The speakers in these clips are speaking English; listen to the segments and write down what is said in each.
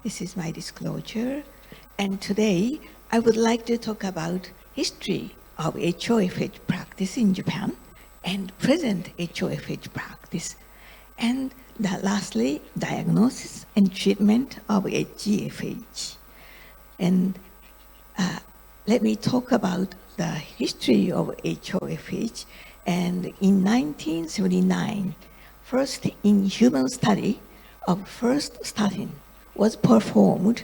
This is my disclosure. And today, I would like to talk about history of HOFH practice in Japan and present HOFH practice. And lastly, diagnosis and treatment of HGFH. And let me talk about the history of HOFH. And in 1979, first in human study of first statin was performed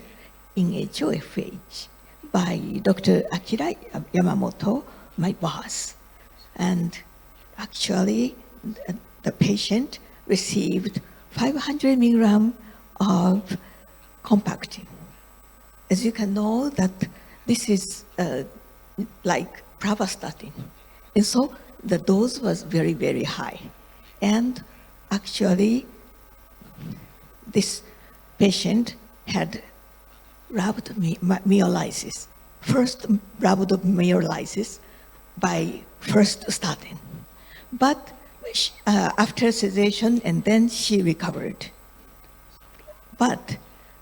in HOFH by Dr. Akira Yamamoto, my boss. And actually, the patient received 500 milligrams of compactin. As you can know, that this is like pravastatin. And so the dose was very, very high. And actually, this patient had rhabdomyolysis, first rhabdomyolysis by first statin. But after sedation, and then she recovered. But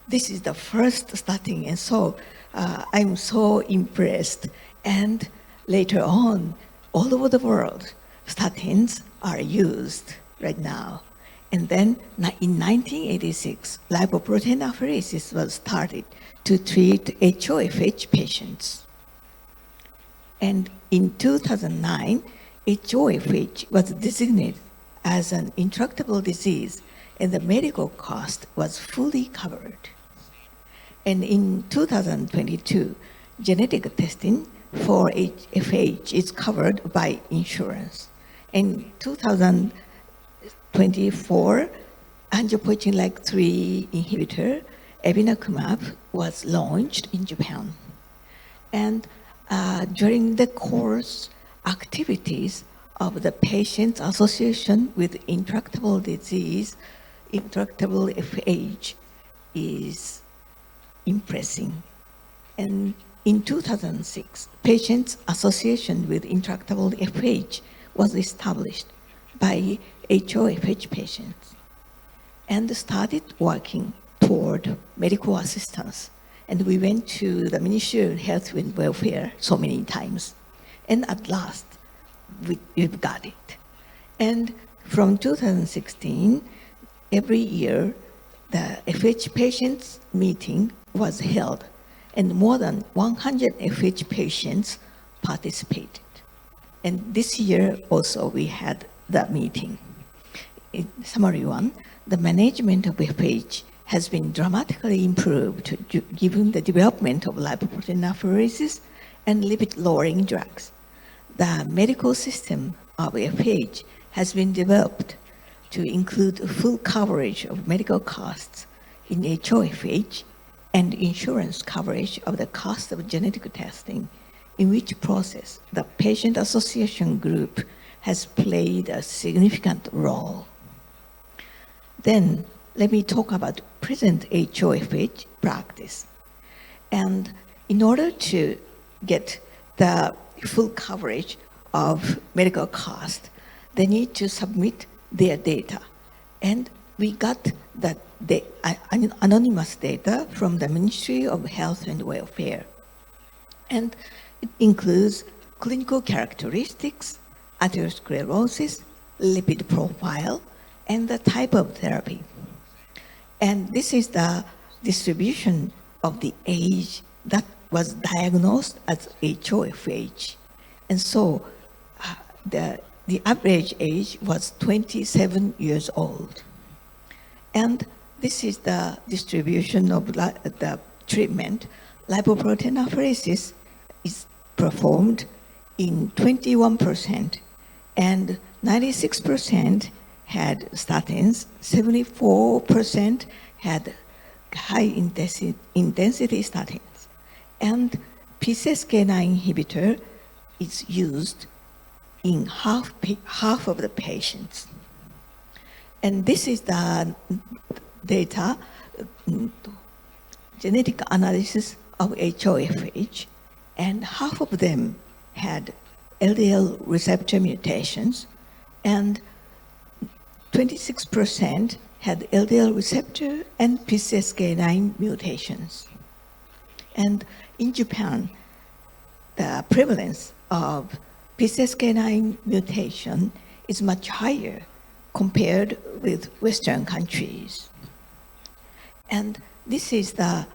this is the first statin, and so I'm so impressed. And later on, all over the world, statins are used right now. And then in 1986, lipoprotein was started to treat HOFH patients. And in 2009, HOFH was designated as an intractable disease, and the medical cost was fully covered. And in 2022, genetic testing for HFH is covered by insurance. In 2024, angiopoietin-like 3 inhibitor, evinacumab, was launched in Japan. And during the course activities of the patient's association with intractable disease, intractable FH is impressing. And in 2006, Patients Association with Intractable FH was established by HOFH patients and started working toward medical assistance. And we went to the Ministry of Health and Welfare so many times. And at last, we've got it. And from 2016, every year, the FH patients meeting was held, and more than 100 FH patients participated. And this year also we had that meeting. In summary one, the management of FH has been dramatically improved given the development of lipoprotein and lipid-lowering drugs. The medical system of FH has been developed to include full coverage of medical costs in HOFH and insurance coverage of the cost of genetic testing, in which process the patient association group has played a significant role. Then let me talk about present HOFH practice. And in order to get the full coverage of medical cost, they need to submit their data. And we got the anonymous data from the Ministry of Health and Welfare. And it includes clinical characteristics, atherosclerosis, lipid profile, and the type of therapy. And this is the distribution of the age that was diagnosed as HOFH. And so the average age was 27 years old. And this is the distribution of the treatment. Lipoprotein is performed in 21%, and 96% had statins, 74% had high-intensity statins. And PCSK9 inhibitor is used in half of the patients. And this is the data, genetic analysis of HOFH, and half of them had LDL receptor mutations, and 26% had LDL receptor and PCSK9 mutations. And in Japan, the prevalence of PCSK9 mutation is much higher compared with Western countries. And this is the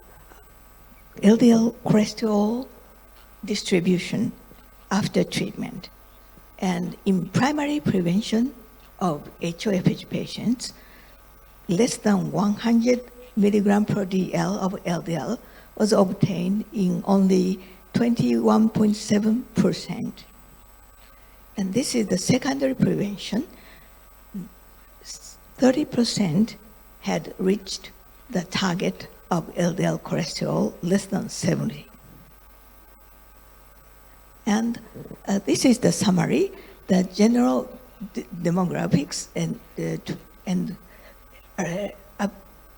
LDL cholesterol distribution after treatment. And in primary prevention of HOFH patients, less than 100 milligram per DL of LDL was obtained in only 21.7%. And this is the secondary prevention. 30% had reached the target of LDL cholesterol less than 70. And this is the summary, the general demographics and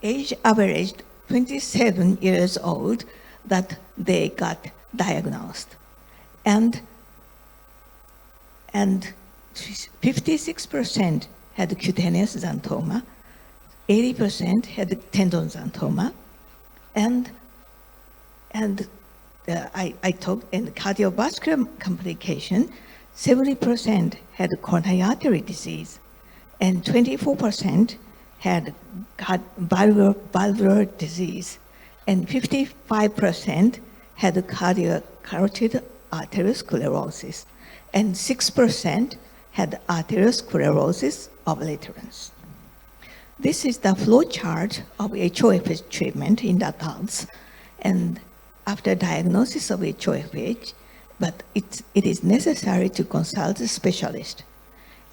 age averaged 27 years old that they got diagnosed. And 56% had cutaneous xanthoma, 80% had tendon xanthoma, and I talked in cardiovascular complication, 70% had coronary artery disease, and 24% had valvular disease, and 55% had carotid atherosclerosis, and 6% had atherosclerosis obliterans. This is the flow chart of HOFH treatment in adults, and after diagnosis of HOFH, but it is necessary to consult a specialist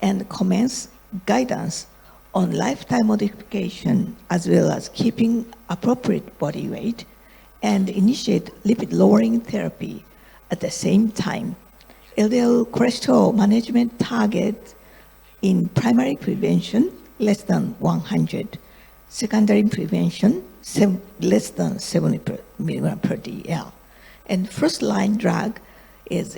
and commence guidance on lifestyle modification as well as keeping appropriate body weight and initiate lipid-lowering therapy at the same time. LDL cholesterol management target in primary prevention, less than 100. Secondary prevention, less than 70 milligram per DL. And first-line drug is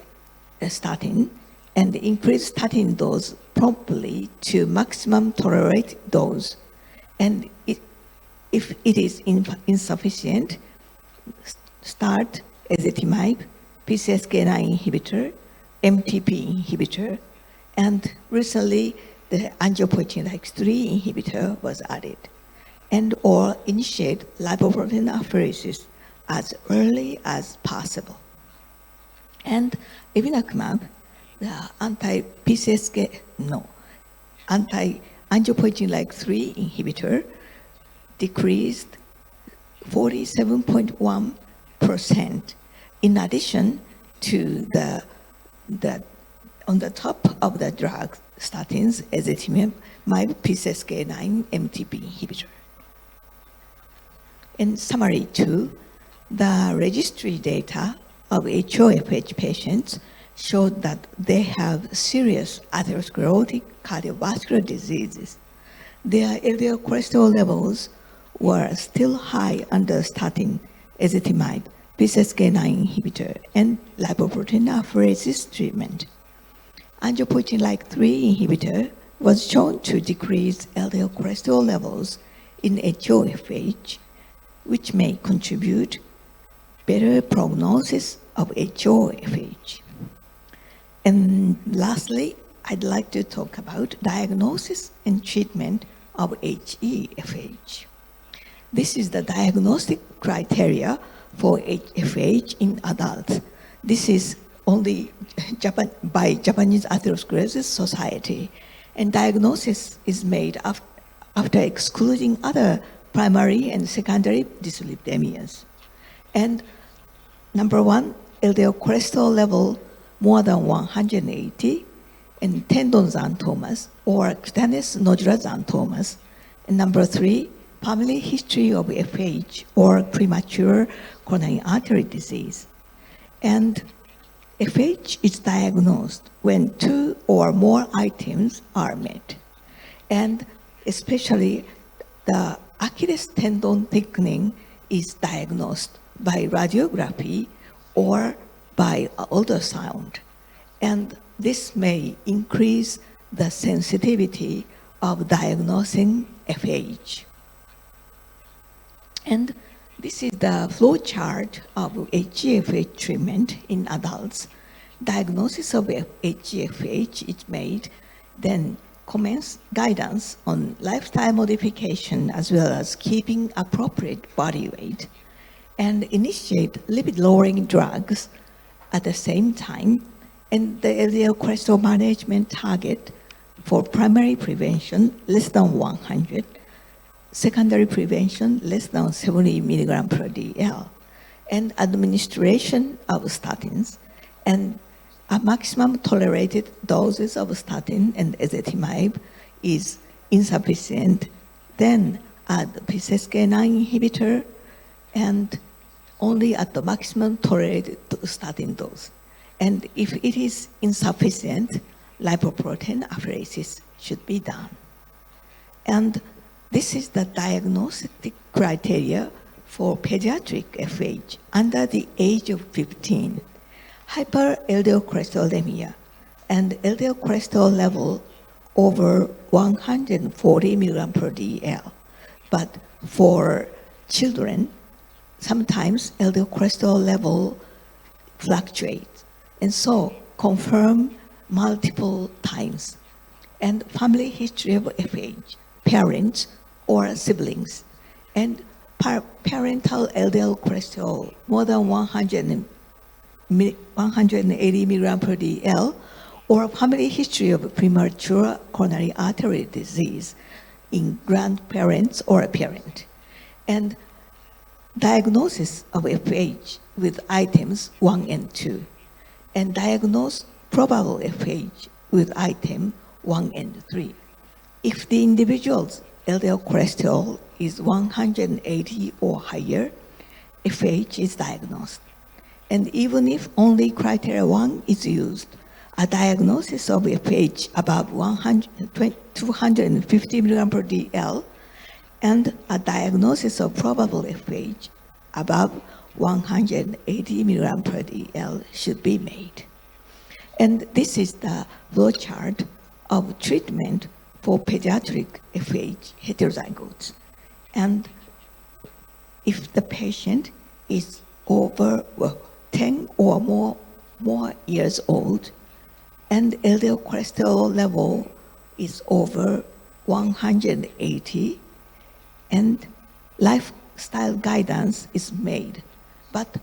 a statin, and increase statin dose promptly to maximum tolerated dose. And if it is insufficient, start ezetimibe, PCSK9 inhibitor, MTP inhibitor, and recently the angiopoietin-like 3 inhibitor was added, and or initiate lipoprotein apheresis as early as possible. And evinacumab, the anti-angiopoietin-like 3 inhibitor, decreased 47.1%. In addition to the on the top of the drug statins, ezetimibe, PCSK9 MTP inhibitor. In summary 2, the registry data of HOFH patients showed that they have serious atherosclerotic cardiovascular diseases. Their LDL cholesterol levels were still high under statin, ezetimibe, PCSK9 inhibitor, and lipoprotein apheresis treatment. Angiopoietin-like 3 inhibitor was shown to decrease LDL cholesterol levels in HOFH, which may contribute better prognosis of HOFH. And lastly, I'd like to talk about diagnosis and treatment of HeFH. This is the diagnostic criteria for HeFH in adults. This is only by Japanese Atherosclerosis Society, and diagnosis is made after excluding other primary and secondary dyslipidemias. And number 1, LDL cholesterol level more than 180, and tendon xanthomas or cutaneous nodular xanthomas. And number 3, family history of FH or premature coronary artery disease. And FH is diagnosed when 2 or more items are met. And especially the Achilles tendon thickening is diagnosed by radiography or by ultrasound. And this may increase the sensitivity of diagnosing FH. And this is the flow chart of HGFH treatment in adults. Diagnosis of HGFH is made, then commence guidance on lifestyle modification as well as keeping appropriate body weight, and initiate lipid-lowering drugs at the same time, and the LDL cholesterol management target for primary prevention less than 100, secondary prevention less than 70 milligram per DL, and administration of statins, and a maximum tolerated doses of statin and ezetimibe is insufficient. Then add PCSK9 inhibitor and only at the maximum tolerated statin dose. And if it is insufficient, lipoprotein apheresis should be done. And this is the diagnostic criteria for pediatric FH under the age of 15. Hyper LDL cholesterolemia and LDL cholesterol level over 140 milligram per DL. But for children, sometimes LDL cholesterol level fluctuates. And so confirm multiple times. And family history of FH, parents or siblings. And parental LDL cholesterol more than 180 milligram per DL, or a family history of premature coronary artery disease in grandparents or a parent. And diagnosis of FH with items 1 and 2, and diagnose probable FH with item 1 and 3. If the individual's LDL cholesterol is 180 or higher, FH is diagnosed. And even if only criteria 1 is used, a diagnosis of FH above 250 milligram per DL and a diagnosis of probable FH above 180 milligram per DL should be made. And this is the flow chart of treatment for pediatric FH heterozygotes. And if the patient is over 10 or more years old, and LDL cholesterol level is over 180, and lifestyle guidance is made, but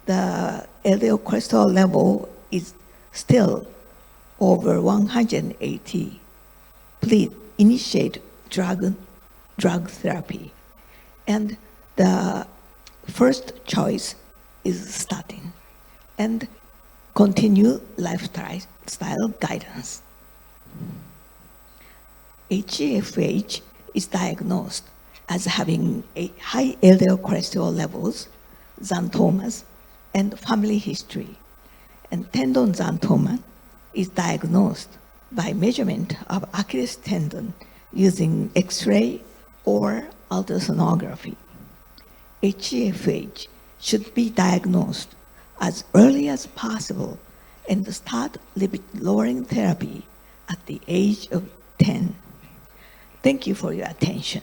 the LDL cholesterol level is still over 180, please initiate drug therapy. And the first choice is statin, and continue lifestyle guidance. HGFH is diagnosed as having a high LDL cholesterol levels, xanthomas, and family history. And tendon xanthoma is diagnosed by measurement of Achilles tendon using X-ray or ultrasonography. HGFH should be diagnosed as early as possible and start lipid-lowering therapy at the age of 10. Thank you for your attention.